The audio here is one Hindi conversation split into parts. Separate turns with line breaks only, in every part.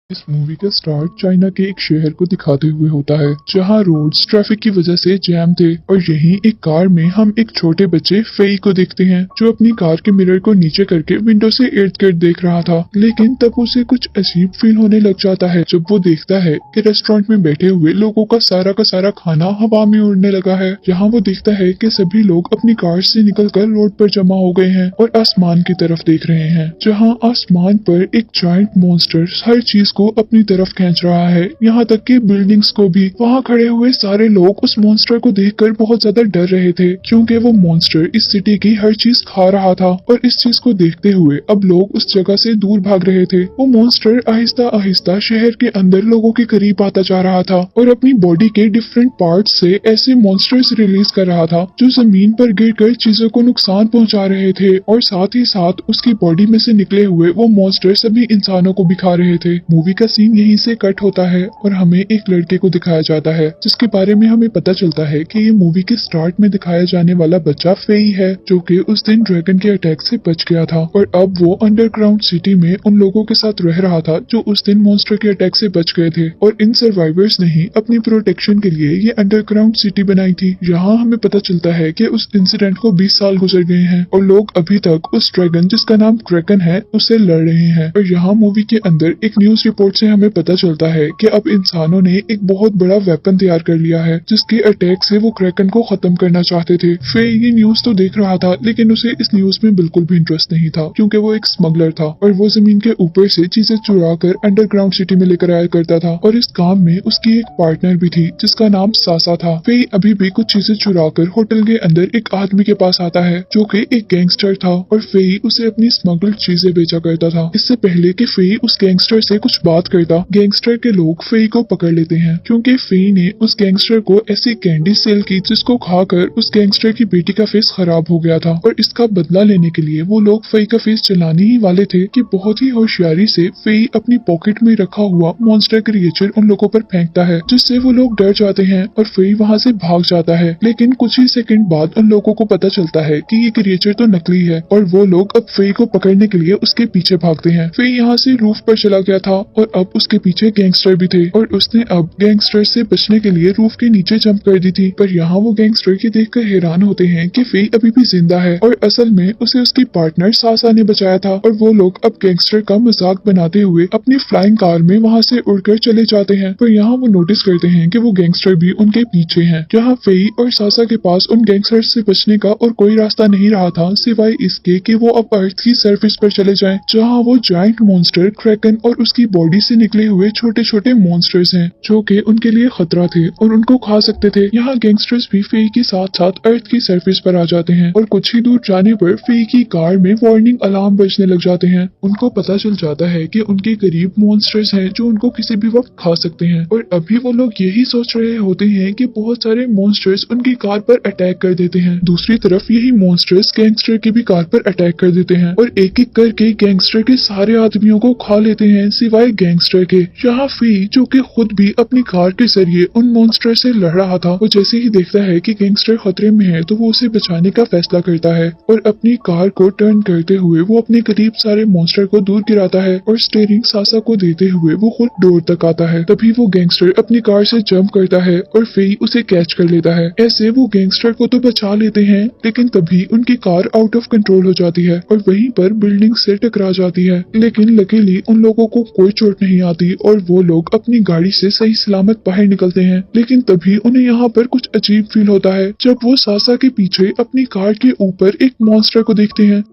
इस मूवी का स्टार्ट चाइना के एक शहर को दिखाते हुए होता है जहां रोड्स ट्रैफिक की वजह से जैम थे और यहीं एक कार में हम एक छोटे बच्चे फेई को देखते हैं जो अपनी कार के मिरर को नीचे करके विंडो से इर्द गिर्द देख रहा था। लेकिन तब उसे कुछ अजीब फील होने लग जाता है जब वो देखता है कि रेस्टोरेंट में बैठे हुए लोगों का सारा खाना हवा में उड़ने लगा है। यहाँ वो देखता है कि सभी लोग अपनी कार से निकलकर रोड पर जमा हो गए हैं और आसमान की तरफ देख रहे हैं जहाँ आसमान पर एक जायंट मॉन्स्टर हर चीज को अपनी तरफ खींच रहा है, यहाँ तक कि बिल्डिंग्स को भी। वहाँ खड़े हुए सारे लोग उस मॉन्स्टर को देखकर बहुत ज्यादा डर रहे थे क्योंकि वो मॉन्स्टर इस सिटी की हर चीज खा रहा था और इस चीज को देखते हुए अब लोग उस जगह से दूर भाग रहे थे। वो मॉन्स्टर आहिस्ता आहिस्ता शहर के अंदर लोगों के करीब आता जा रहा था और अपनी बॉडी के डिफरेंट पार्ट से ऐसे मॉन्स्टर्स रिलीज कर रहा था जो जमीन पर गिरकर चीजों को नुकसान पहुंचा रहे थे और साथ ही साथ उसकी बॉडी में से निकले हुए वो मॉन्स्टर सभी इंसानों को भी खा रहे थे। मूवी का सीन यहीं से कट होता है और हमें एक लड़के को दिखाया जाता है जिसके बारे में हमें पता चलता है कि ये मूवी के स्टार्ट में दिखाया जाने वाला बच्चा फेई है जो कि उस दिन ड्रैगन के अटैक से बच गया था और अब वो अंडरग्राउंड सिटी में उन लोगों के साथ रह रहा था जो उस दिन मॉन्स्टर के अटैक से बच गए थे। और इन सर्वाइवर्स ने ही अपनी प्रोटेक्शन के लिए ये अंडरग्राउंड सिटी बनाई थी। यहाँ हमें पता चलता है कि उस इंसिडेंट को 20 साल गुजर गए हैं और लोग अभी तक उस ड्रैगन जिसका नाम क्रैकन है उससे लड़ रहे हैं। और यहाँ मूवी के अंदर एक न्यूज रिपोर्ट से हमें पता चलता है कि अब इंसानों ने एक बहुत बड़ा वेपन तैयार कर लिया है जिसके अटैक से वो क्रैकन को खत्म करना चाहते थे। फे ये न्यूज तो देख रहा था लेकिन उसे इस न्यूज में बिल्कुल भी इंटरेस्ट नहीं था क्योंकि वो एक स्मगलर था और वो जमीन के ऊपर से चीजें चुरा कर अंडरग्राउंड सिटी में लेकर आया करता था और इस काम में उसकी एक पार्टनर भी थी जिसका नाम सासा था। फे अभी भी कुछ चीजें चुरा कर होटल के अंदर एक आदमी के पास आता है जो कि एक गैंगस्टर था और फे उसे अपनी स्मगल्ड चीजें बेचा करता था। इससे पहले कि फे उस गैंगस्टर से कुछ बात करता गैंगस्टर के लोग फेई को पकड़ लेते हैं क्योंकि फेई ने उस गैंगस्टर को ऐसी कैंडी सेल की जिसको खाकर उस गैंगस्टर की बेटी का फेस खराब हो गया था और इसका बदला लेने के लिए वो लोग फेई का फेस चलाने ही वाले थे कि बहुत ही होशियारी से फेई अपनी पॉकेट में रखा हुआ मॉन्स्टर क्रिएचर उन लोगों पर फेंकता है जिससे वो लोग डर जाते हैं और फेई वहाँ से भाग जाता है। लेकिन कुछ ही सेकंड बाद उन लोगों को पता चलता है कि ये क्रिएचर तो नकली है और वो लोग अब फेई को पकड़ने के लिए उसके पीछे भागते हैं। फेई यहाँ से रूफ पर चला गया था और अब उसके पीछे गैंगस्टर भी थे और उसने अब गैंगस्टर से बचने के लिए रूफ के नीचे जंप कर दी थी। पर यहाँ वो गैंगस्टर की देखकर हैरान होते हैं कि फेई अभी भी जिंदा है और असल में उसे उसकी पार्टनर सासा ने बचाया था। और वो लोग अब गैंगस्टर का मजाक बनाते हुए अपनी फ्लाइंग कार में वहाँ से उड़कर चले जाते हैं। पर यहाँ वो नोटिस करते हैं कि वो गैंगस्टर भी उनके पीछे हैं। जहाँ फेई और सासा के पास उन गैंगस्टर से बचने का और कोई रास्ता नहीं रहा था सिवाय इसके कि वो अब अर्थ की सरफेस पर चले जाएं जहाँ वो जायंट मॉन्स्टर क्रैकन और उसकी बॉडी से निकले हुए छोटे छोटे मॉन्स्टर्स हैं जो कि उनके लिए खतरा थे और उनको खा सकते थे। यहाँ गैंगस्टर्स भी फेई के साथ साथ अर्थ की सरफेस पर आ जाते हैं और कुछ ही दूर जाने पर फेई की कार में वार्निंग अलार्म बजने लग जाते हैं। उनको पता चल जाता है कि उनके करीब मॉन्स्टर्स हैं जो उनको किसी भी वक्त खा सकते हैं और अभी वो लोग यही सोच रहे होते हैं कि बहुत सारे मॉन्स्टर्स उनकी कार पर अटैक कर देते हैं। दूसरी तरफ यही मॉन्स्टर्स गैंगस्टर की भी कार पर अटैक कर देते हैं और एक एक करके गैंगस्टर के सारे आदमियों को खा लेते हैं सिवाय गैंगस्टर के। यहाँ फेई जो कि खुद भी अपनी कार के जरिए उन मॉन्स्टर से लड़ रहा था वो जैसे ही देखता है कि गैंगस्टर खतरे में है तो वो उसे बचाने का फैसला करता है और अपनी कार को टर्न करते हुए वो अपने करीब सारे मॉन्स्टर को दूर गिराता है और स्टीयरिंग सासा को देते हुए वो खुद डोर तक आता है। तभी वो गैंगस्टर अपनी कार से जंप करता है और फेई उसे कैच कर लेता है। ऐसे वो गैंगस्टर को तो बचा लेते हैं लेकिन तभी उनकी कार आउट ऑफ कंट्रोल हो जाती है और वहीं पर बिल्डिंग से टकरा जाती है। लेकिन लकीली उन लोगों को कोई चोट नहीं आती और वो लोग अपनी गाड़ी से सही सलामत बाहर निकलते हैं। लेकिन तभी उन्हें यहाँ पर कुछ अजीब फील होता है जब वो सासा के पीछे अपनी कार के ऊपर एक मॉन्स्टर को देखते हैं।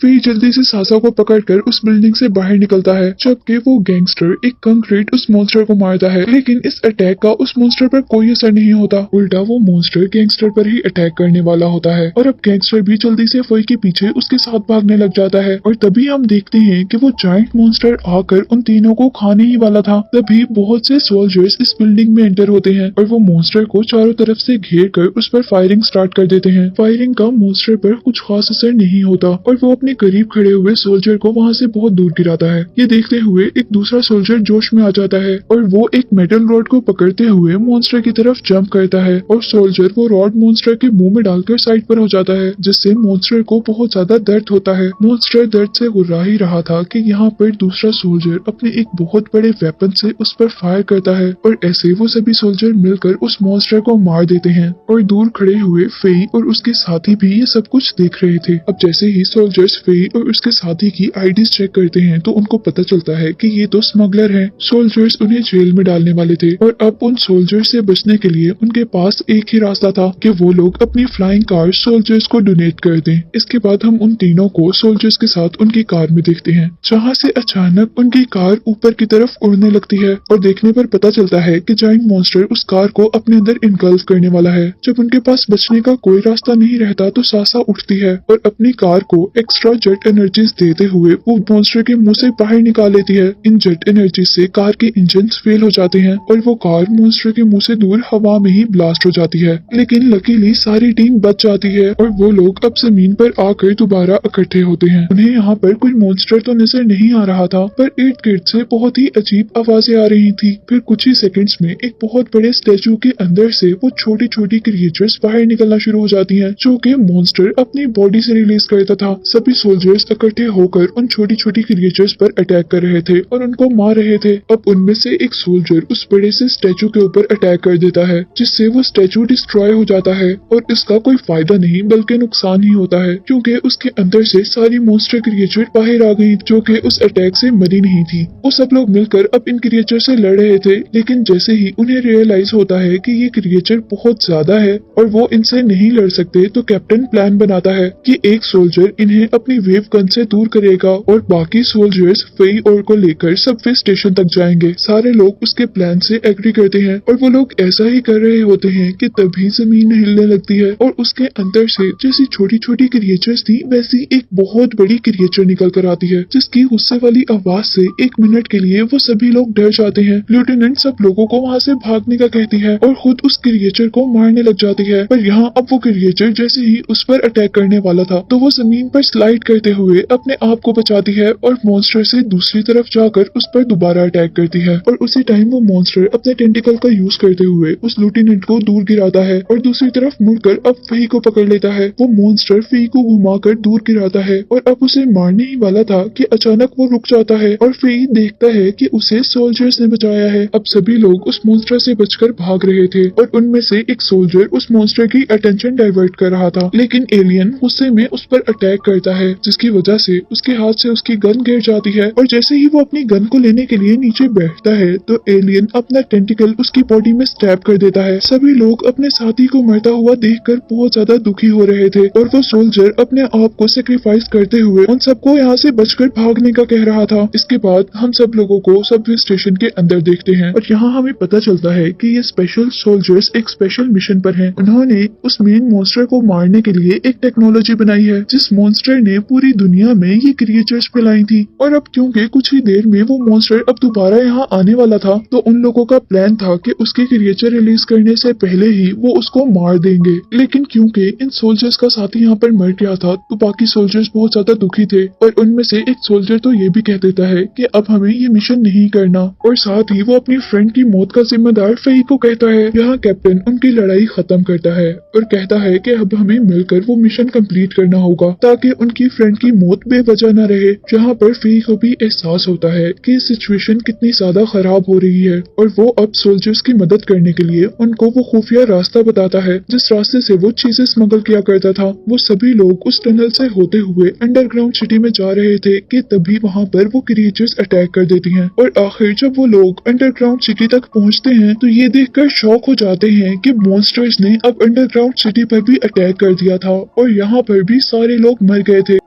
फेई जल्दी से सासा को पकड़कर उस बिल्डिंग से बाहर निकलता है जबकि वो गैंगस्टर एक कंक्रीट उस मॉन्स्टर को मारता है। लेकिन इस अटैक का उस मॉन्स्टर पर कोई असर नहीं होता, उल्टा वो मॉन्स्टर गैंगस्टर पर ही अटैक करने वाला होता है और अब गैंगस्टर भी जल्दी से फेई के पीछे उसके साथ भागने लग जाता है। और तभी हम देखते हैं कि वो जायंट मॉन्स्टर आकर उन तीनों को खाने ही वाला था। तभी बहुत से सोल्जर्स इस बिल्डिंग में एंटर होते हैं और वो मॉन्स्टर को चारों तरफ से घेर कर उस पर फायरिंग स्टार्ट कर देते हैं। फायरिंग का मॉन्स्टर पर कुछ खास असर नहीं होता और वो अपने करीब खड़े हुए सोल्जर को वहाँ से बहुत दूर गिराता है। ये देखते हुए एक दूसरा सोल्जर जोश में आ जाता है और वो एक मेटल रॉड को पकड़ते हुए मॉन्स्टर की तरफ जंप करता है और सोल्जर वो रॉड मॉन्स्टर के मुंह में डालकर साइड पर हो जाता है, जिससे मॉन्स्टर को बहुत ज्यादा दर्द होता है। मॉन्स्टर दर्द से गुर्रा ही रहा था कि यहाँ पर दूसरा सोल्जर अपने एक बहुत बड़े वेपन से उस पर फायर करता है और ऐसे वो सभी सोल्जर मिलकर उस मॉन्स्टर को मार देते हैं और दूर खड़े हुए फेई और उसके साथी भी ये सब कुछ देख रहे थे। अब जैसे ही सोल्जर्स फेई और उसके साथी की आईडीज चेक करते हैं तो उनको पता चलता है कि ये तो स्मगलर हैं। सोल्जर्स उन्हें जेल में डालने वाले थे और अब उन सोल्जर्स से बचने के लिए उनके पास एक ही रास्ता था कि वो लोग अपनी फ्लाइंग कार सोल्जर्स को डोनेट कर दें। इसके बाद हम उन तीनों को सोल्जर्स के साथ उनकी कार में देखते हैं, जहाँ से अचानक उनकी कार ऊपर की तरफ उड़ने लगती है और देखने पर पता चलता है कि जाइंट मॉन्स्टर उस कार को अपने अंदर इनगल्फ करने वाला है। जब उनके पास बचने का कोई रास्ता नहीं रहता तो सासा उठती है और अपनी कार को एक्स्ट्रा जेट एनर्जीज देते हुए वो मॉन्स्टर के मुंह से बाहर निकाल लेती है। इन जेट एनर्जी से कार के इंजन फेल हो जाते हैं और वो कार मॉन्स्टर के मुंह से दूर हवा में ही ब्लास्ट हो जाती है, लेकिन लकीली सारी टीम बच जाती है और वो लोग अब जमीन पर आकर दोबारा इकट्ठे होते हैं। उन्हें यहाँ पर कोई मॉन्स्टर तो नजर नहीं आ रहा था, पर 8 गेट से बहुत ही अजीब आवाजें आ रही थी। फिर कुछ ही सेकंड्स में एक बहुत बड़े स्टैचू के अंदर से वो छोटी छोटी क्रिएचर्स बाहर निकलना शुरू हो जाती हैं, जो कि मॉन्स्टर अपनी बॉडी से रिलीज करता था। सभी सोल्जर्स इकट्ठे होकर उन छोटी छोटी क्रिएचर्स पर अटैक कर रहे थे और उनको मार रहे थे। अब उनमें से एक सोल्जर उस बड़े से स्टैचू के ऊपर अटैक कर देता है, जिससे वो स्टैचू डिस्ट्रॉय हो जाता है और इसका कोई फायदा नहीं बल्कि नुकसान ही होता है, क्योंकि उसके अंदर से सारी मॉन्स्टर क्रिएचर बाहर आ गई जो कि उस अटैक से मरी नहीं थी। वो सब लोग मिलकर अब इन क्रिएचर से लड़ रहे थे, लेकिन जैसे ही उन्हें रियलाइज होता है कि ये क्रिएचर बहुत ज्यादा है और वो इनसे नहीं लड़ सकते, तो कैप्टन प्लान बनाता है कि एक सोल्जर इन्हें अपनी वेव गन से दूर करेगा और बाकी सोल्जर्स फेई और को लेकर सबवे स्टेशन तक जाएंगे। सारे लोग उसके प्लान से एग्री करते हैं और वो लोग ऐसा ही कर रहे होते हैं कि तभी जमीन हिलने लगती है और उसके अंदर से जैसी छोटी छोटी क्रिएचर्स थी वैसी एक बहुत बड़ी क्रिएचर निकल कर आती है, जिसकी गुस्से वाली आवाज से 1 मिनट के लिए वो सभी लोग डर जाते हैं। लेफ्टिनेंट सब लोगों को वहाँ से भागने का कहती है और खुद उस क्रिएचर को मारने लग जाती है, पर यहाँ अब वो क्रिएचर जैसे ही उस पर अटैक करने वाला था तो वो जमीन पर स्लाइड करते हुए अपने आप को बचाती है और मॉन्स्टर से दूसरी तरफ जाकर उस पर दोबारा अटैक करती है। और उसी टाइम वो मॉन्स्टर अपने टेंटिकल का यूज करते हुए उस लेफ्टिनेंट को दूर गिराता है और दूसरी तरफ मुड़कर अब फी को पकड़ लेता है। वो मॉन्स्टर फी को घुमाकर दूर गिराता है और अब उसे मारने ही वाला था कि अचानक वो रुक जाता है और फी देखता है कि उसे सोल्जर्स ने बचाया है। अब सभी लोग उस मॉन्स्टर से बचकर भाग रहे थे और उनमें से एक सोल्जर उस मॉन्स्टर की अटेंशन डाइवर्ट कर रहा था, लेकिन एलियन गुस्से में उस पर अटैक करता है, जिसकी वजह से उसके हाथ से उसकी गन गिर जाती है और जैसे ही वो अपनी गन को लेने के लिए नीचे बैठता है तो एलियन अपना टेंटिकल उसकी बॉडी में स्टैब कर देता है। सभी लोग अपने साथी को मरता हुआ देखकर बहुत ज्यादा दुखी हो रहे थे और वो सोल्जर अपने आप को सेक्रीफाइस करते हुए उन सबको यहाँ से बचकर भागने का कह रहा था। इसके बाद हम सब लोगों को सबवे स्टेशन के अंदर देखते हैं और यहाँ हमें पता चलता है कि ये स्पेशल सोल्जर्स एक स्पेशल मिशन पर हैं। उन्होंने उस मेन मॉन्स्टर को मारने के लिए एक टेक्नोलॉजी बनाई है, जिस मॉन्स्टर ने पूरी दुनिया में ये क्रिएचर्स फैलाई थी। और अब क्योंकि कुछ ही देर में वो मॉन्स्टर अब दोबारा यहाँ आने वाला था, तो उन लोगों का प्लान था कि उसके क्रिएचर रिलीज करने से पहले ही वो उसको मार देंगे। लेकिन क्योंकि इन सोल्जर्स का साथी यहाँ पर मर गया था तो बाकी सोल्जर्स बहुत ज्यादा दुखी थे और उनमें से एक सोल्जर तो ये भी कह देता है कि अब हमें ये मिशन नहीं करना और साथ ही वो अपनी फ्रेंड की मौत का जिम्मेदार फेई को कहता है। यहाँ कैप्टन उनकी लड़ाई खत्म करता है और कहता है कि अब हमें मिलकर वो मिशन कंप्लीट करना होगा ताकि उनकी फ्रेंड की मौत बेवजह न रहे। जहाँ पर फेई को भी एहसास होता है कि सिचुएशन कितनी ज्यादा खराब हो रही है और वो अब सोल्जर्स की मदद करने के लिए उनको वो खुफिया रास्ता बताता है जिस रास्ते से वो चीजें स्मगल किया करता था। वो सभी लोग उस टनल से होते हुए अंडरग्राउंड सिटी में जा रहे थे कि तभी वहाँ पर वो क्रिएचर्स अटैक कर देती हैं और आखिर जब वो लोग अंडरग्राउंड सिटी तक पहुँचते हैं तो ये देखकर शॉक हो जाते हैं कि मॉन्स्टर्स ने अब अंडरग्राउंड सिटी पर भी अटैक कर दिया था और यहाँ पर भी सारे लोग मर गए थे।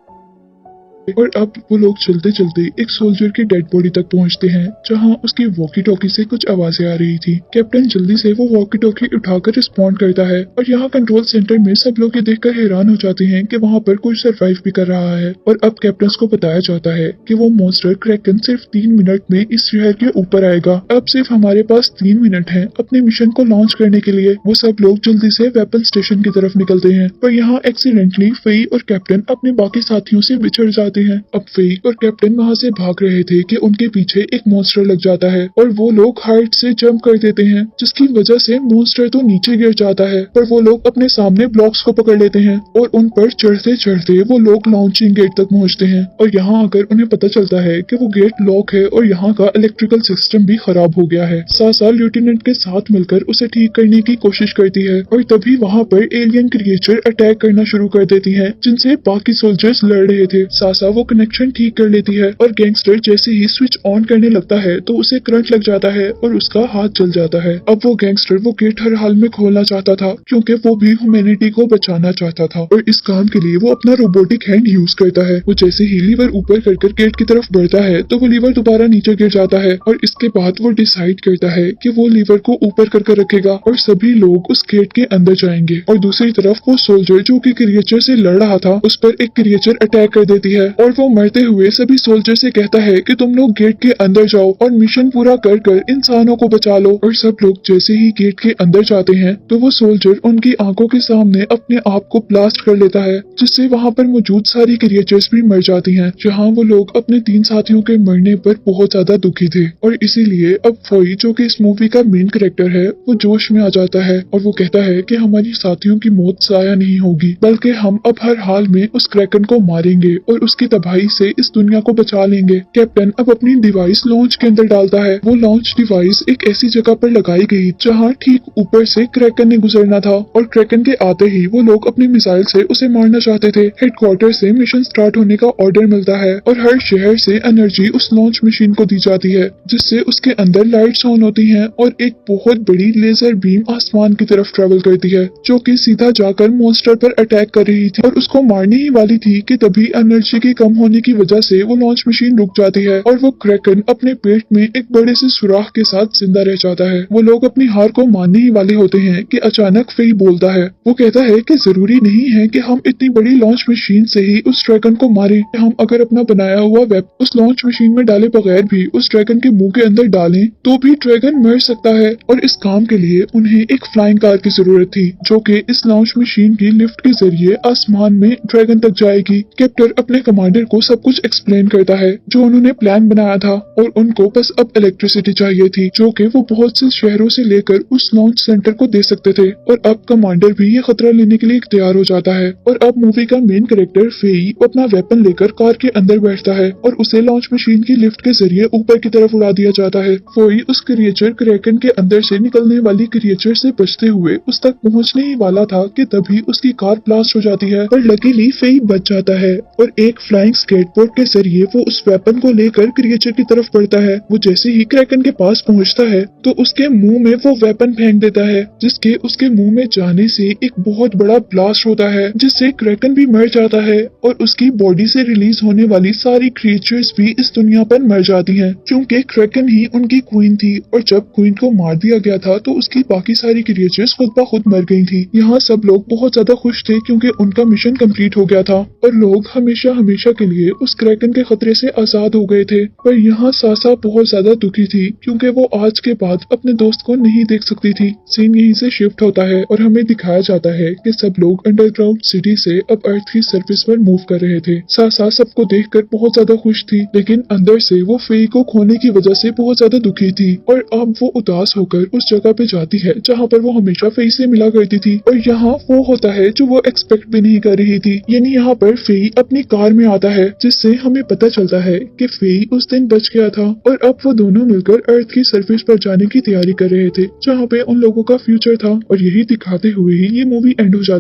और अब वो लोग चलते चलते एक सोल्जर की डेड बॉडी तक पहुंचते हैं, जहां उसकी वॉकी टॉकी से कुछ आवाजें आ रही थी। कैप्टन जल्दी से वो वॉकी टॉकी उठाकर रिस्पॉन्ड करता है और यहाँ कंट्रोल सेंटर में सब लोग ये देखकर हैरान हो जाते हैं कि वहाँ पर कोई सरवाइव भी कर रहा है। और अब कैप्टन को बताया जाता है कि वो मॉन्स्टर क्रैकन सिर्फ 3 मिनट में इस शहर के ऊपर आएगा। अब सिर्फ हमारे पास 3 मिनट हैं अपने मिशन को लॉन्च करने के लिए। वो सब लोग जल्दी से वेपन स्टेशन की तरफ निकलते हैं, पर यहाँ एक्सीडेंटली फेई और कैप्टन अपने बाकी साथियों से बिछड़ जाते हैं। अब फेई और कैप्टन वहाँ से भाग रहे थे कि उनके पीछे एक मॉन्स्टर लग जाता है और वो लोग हाइट से जंप कर देते हैं, जिसकी वजह से मॉन्स्टर तो नीचे गिर जाता है, पर वो लोग अपने सामने ब्लॉक्स को पकड़ लेते हैं और उन पर चढ़ते चढ़ते वो लोग लॉन्चिंग गेट तक पहुँचते हैं। और यहाँ आकर उन्हें पता चलता है कि वो गेट लॉक है और यहाँ का इलेक्ट्रिकल सिस्टम भी खराब हो गया है। सासा लेफ्टिनेंट के साथ मिलकर उसे ठीक करने की कोशिश करती है और तभी वहाँ पर एलियन क्रिएचर अटैक करना शुरू कर देती हैं, जिनसे बाकी सोल्जर्स लड़ रहे थे। सासा वो कनेक्शन ठीक कर लेती है और गैंगस्टर जैसे ही स्विच ऑन करने लगता है तो उसे करंट लग जाता है और उसका हाथ जल जाता है। अब वो गैंगस्टर वो गेट हर हाल में खोलना चाहता था, क्योंकि वो भी ह्यूमैनिटी को बचाना चाहता था और इस काम के लिए वो अपना रोबोटिक हैंड यूज करता है। वो जैसे ही लीवर ऊपर कर गेट की तरफ बढ़ता है तो वो लीवर दोबारा नीचे गिर जाता है और इसके बाद वो डिसाइड करता है कि वो लीवर को ऊपर करके रखेगा और सभी लोग उस गेट के अंदर जाएंगे। और दूसरी तरफ वो सोल्जर जो कि क्रिएचर से लड़ रहा था, उस पर एक क्रिएचर अटैक कर देती है और वो मरते हुए सभी सोल्जर से कहता है कि तुम लोग गेट के अंदर जाओ और मिशन पूरा कर कर इंसानों को बचा लो। और सब लोग जैसे ही गेट के अंदर जाते हैं तो वो सोल्जर उनकी आंखों के सामने अपने आप को ब्लास्ट कर लेता है, जिससे वहाँ पर मौजूद सारी क्रिएचर्स भी मर जाती हैं। जहाँ वो लोग अपने 3 साथियों के मरने पर बहुत ज्यादा दुखी थे और इसीलिए अब फोई जो कि इस मूवी का मेन कैरेक्टर है, वो जोश में आ जाता है और वो कहता है कि हमारी साथियों की मौत जाया नहीं होगी, बल्कि हम अब हर हाल में उस क्रैकन को मारेंगे और उसकी तबाही से इस दुनिया को बचा लेंगे। कैप्टन अब अपनी डिवाइस लॉन्च के अंदर डालता है। वो लॉन्च डिवाइस एक ऐसी जगह पर लगाई गई जहाँ ठीक ऊपर से क्रैकन ने गुजरना था और क्रैकन के आते ही वो लोग अपनी मिसाइल से उसे मारना चाहते थे। हेडक्वार्टर से मिशन स्टार्ट होने का ऑर्डर मिलता है और हर शहर से एनर्जी उस लॉन्च मशीन को दी जाती है, जिससे उसके अंदर लाइट्स ऑन होती हैं और एक बहुत बड़ी लेजर बीम आसमान की तरफ ट्रेवल करती है, जो कि सीधा जाकर मॉन्स्टर पर अटैक कर रही थी और उसको मारने ही वाली थी कि तभी एनर्जी के कम होने की वजह से वो लॉन्च मशीन रुक जाती है और वो क्रैकन अपने पेट में एक बड़े से सुराख के साथ जिंदा रह जाता है। वो लोग अपनी हार को मानने ही वाले होते हैं कि अचानक फेई बोलता है। वो कहता है कि जरूरी नहीं है कि हम इतनी बड़ी लॉन्च मशीन से ही उस ड्रैगन को मारें, हम अगर अपना बनाया हुआ वेब उस लॉन्च मशीन में डाले बगैर भी उस ड्रैगन के मुंह के अंदर डालें तो भी ड्रैगन मर सकता है। और इस काम के लिए उन्हें एक फ्लाइंग कार की जरूरत थी, जो कि इस लॉन्च मशीन की लिफ्ट के जरिए आसमान में ड्रैगन तक जाएगी। कैप्टन अपने कमांडर को सब कुछ एक्सप्लेन करता है जो उन्होंने प्लान बनाया था और उनको बस अब इलेक्ट्रिसिटी चाहिए थी, जो कि वो बहुत से शहरों से लेकर उस लॉन्च सेंटर को दे सकते थे। और अब कमांडर भी ये खतरा लेने के लिए तैयार हो जाता है और अब मूवी का मेन कैरेक्टर फेई अपना वेपन लेकर कार के अंदर बैठता है और उसे लॉन्च मशीन की लिफ्ट के जरिए ऊपर की तरफ उड़ा दिया जाता है। फेई उस क्रिएचर क्रैकन के अंदर से निकलने वाली क्रिएचर से बचते हुए उस तक पहुंचने ही वाला था कि तभी उसकी कार ब्लास्ट हो जाती है, पर लकीली फेई बच जाता है और एक फ्लाइंग स्केटबोर्ड के जरिए वो उस वेपन को लेकर क्रिएचर की तरफ बढ़ता है। वो जैसे ही क्रैकन के पास पहुंचता है तो उसके मुंह में वो वेपन फेंक देता है, जिसके उसके मुंह में जाने से एक बहुत बड़ा ब्लास्ट होता है, जिससे क्रैकन भी मर जाता है और उसकी बॉडी से रिलीज होने वाली सारी क्रिएचर्स भी इस दुनिया पर मर जाती हैं, क्योंकि क्रैकन ही उनकी क्वीन थी और जब क्वीन को मार दिया गया था तो उसकी बाकी सारी क्रिएचर्स खुद ब खुद मर गई थी। यहाँ सब लोग बहुत ज्यादा खुश थे क्योंकि उनका मिशन कंप्लीट हो गया था और लोग हमेशा हमेशा के लिए उस क्रैकन के खतरे से आजाद हो गए थे। पर यहाँ सासा बहुत ज्यादा दुखी थी क्योंकि वो आज के बाद अपने दोस्त को नहीं देख सकती थी। सीन यहीं से शिफ्ट होता है और हमें दिखाया जाता है कि सब लोग अंडरग्राउंड सिटी से अब अर्थ की सरफेस पर मूव कर रहे थे। सासा सबको देखकर बहुत ज्यादा खुश थी, लेकिन अंदर से वो फेई को खोने की वजह से बहुत ज्यादा दुखी थी और अब वो उदास होकर उस जगह पे जाती है जहाँ पर वो हमेशा फेई से मिला करती थी। और यहाँ वो होता है जो वो एक्सपेक्ट भी नहीं कर रही थी, यानी यहाँ पर फेई अपनी कार में आता है, जिससे हमें पता चलता है कि फेई उस दिन बच गया था और अब वो दोनों मिलकर अर्थ की सरफेस पर जाने की तैयारी कर रहे थे, जहाँ पे उन लोगों का फ्यूचर था। और यही दिखाते हुए ही ये मूवी एंड हो जाती।